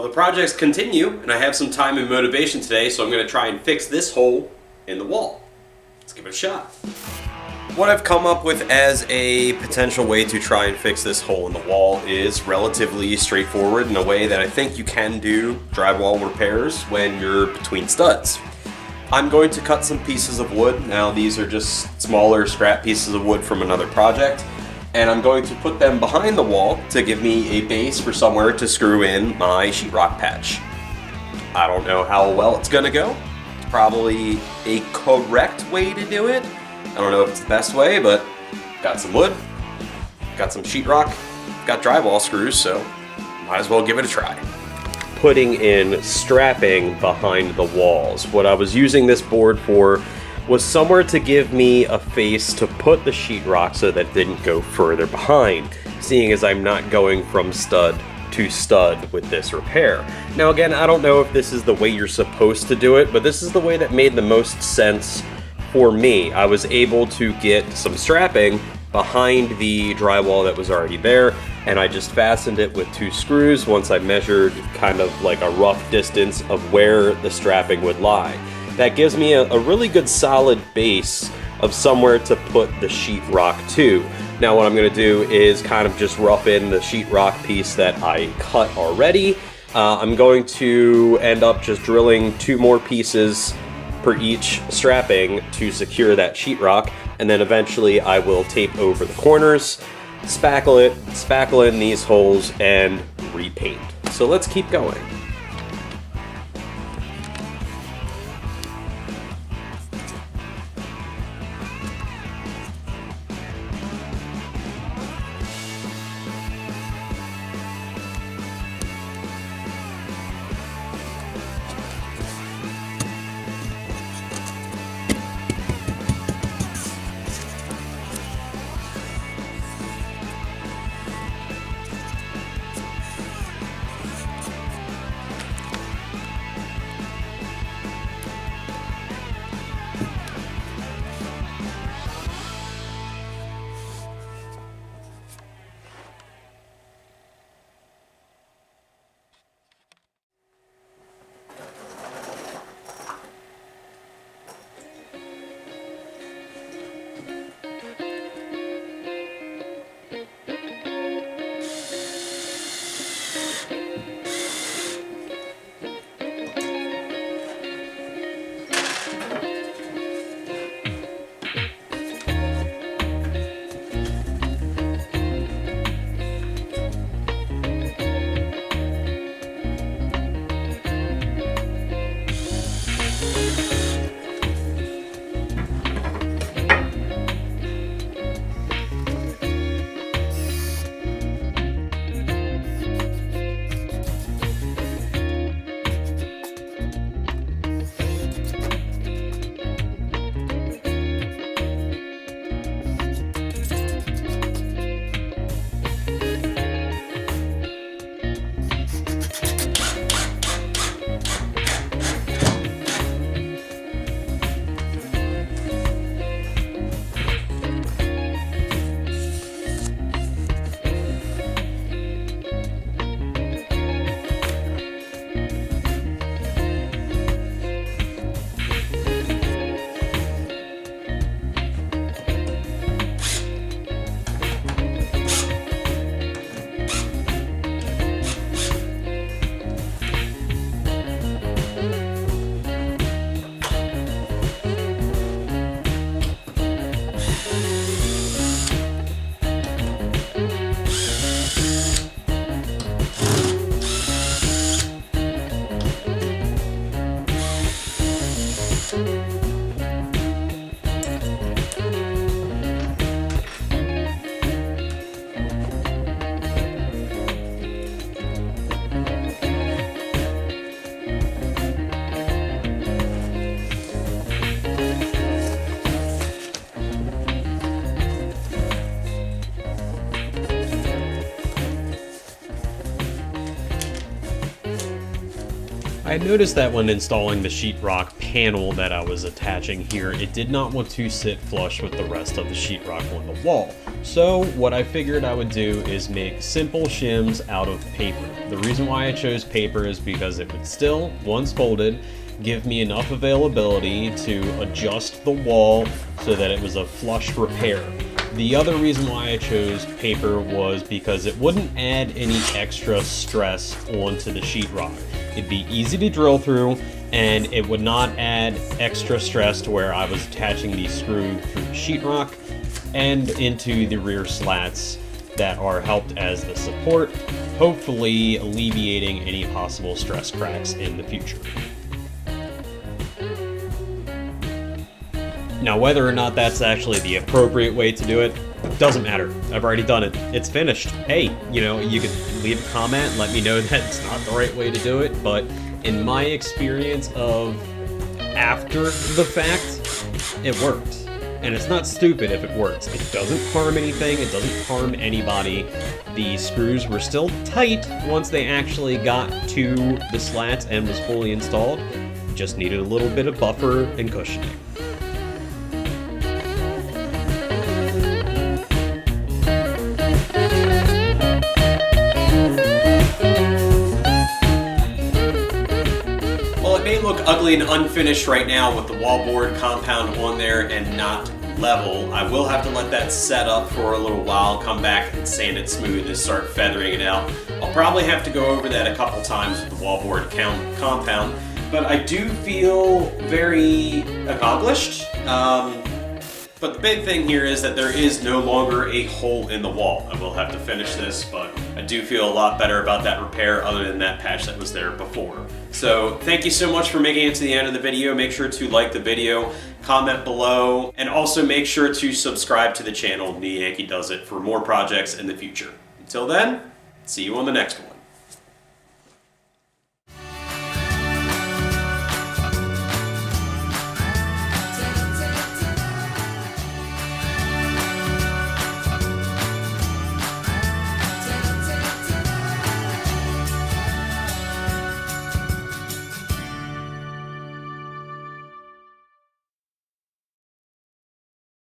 The projects continue, and I have some time and motivation today, so I'm going to try and fix this hole in the wall. Let's give it a shot. What I've come up with as a potential way to try and fix this hole in the wall is relatively straightforward in a way that I think you can do drywall repairs when you're between studs. I'm going to cut some pieces of wood. Now these are just smaller scrap pieces of wood from another project. And I'm going to put them behind the wall to give me a base for somewhere to screw in my sheetrock patch. I don't know how well it's gonna go. It's probably a correct way to do it. I don't know if it's the best way, but got some wood, got some sheetrock, got drywall screws, so might as well give it a try. Putting in strapping behind the walls. What I was using this board for was somewhere to give me a face to put the sheetrock so that it didn't go further behind, seeing as I'm not going from stud to stud with this repair. Now again, I don't know if this is the way you're supposed to do it, but this is the way that made the most sense for me. I was able to get some strapping behind the drywall that was already there, and I just fastened it with 2 screws once I measured kind of like a rough distance of where the strapping would lie. That gives me a really good solid base of somewhere to put the sheetrock to. Now what I'm going to do is kind of just rough in the sheetrock piece that I cut already. I'm going to end up just drilling 2 more pieces per each strapping to secure that sheetrock, and then eventually I will tape over the corners, spackle in these holes, and repaint. So let's keep going. I noticed that when installing the sheetrock panel that I was attaching here, it did not want to sit flush with the rest of the sheetrock on the wall. So what I figured I would do is make simple shims out of paper. The reason why I chose paper is because it would still, once folded, give me enough availability to adjust the wall so that it was a flush repair. The other reason why I chose paper was because it wouldn't add any extra stress onto the sheetrock. It'd be easy to drill through, and it would not add extra stress to where I was attaching the screw through the sheetrock and into the rear slats that are helped as the support, hopefully alleviating any possible stress cracks in the future. Now, whether or not that's actually the appropriate way to do it, doesn't matter. I've already done it. It's finished. Hey, you could leave a comment and let me know that it's not the right way to do it, but in my experience of after the fact, it worked. And it's not stupid if it works. It doesn't harm anything, it doesn't harm anybody. The screws were still tight once they actually got to the slats and was fully installed. Just needed a little bit of buffer and cushioning. Look ugly and unfinished right now with the wallboard compound on there and not level. I will have to let that set up for a little while, come back and sand it smooth and start feathering it out. I'll probably have to go over that a couple times with the wallboard compound, but I do feel very accomplished. But the big thing here is that there is no longer a hole in the wall. I will have to finish this, but I do feel a lot better about that repair other than that patch that was there before. So thank you so much for making it to the end of the video. Make sure to like the video, comment below, and also make sure to subscribe to the channel, The Yankee Does It, for more projects in the future. Until then, see you on the next one.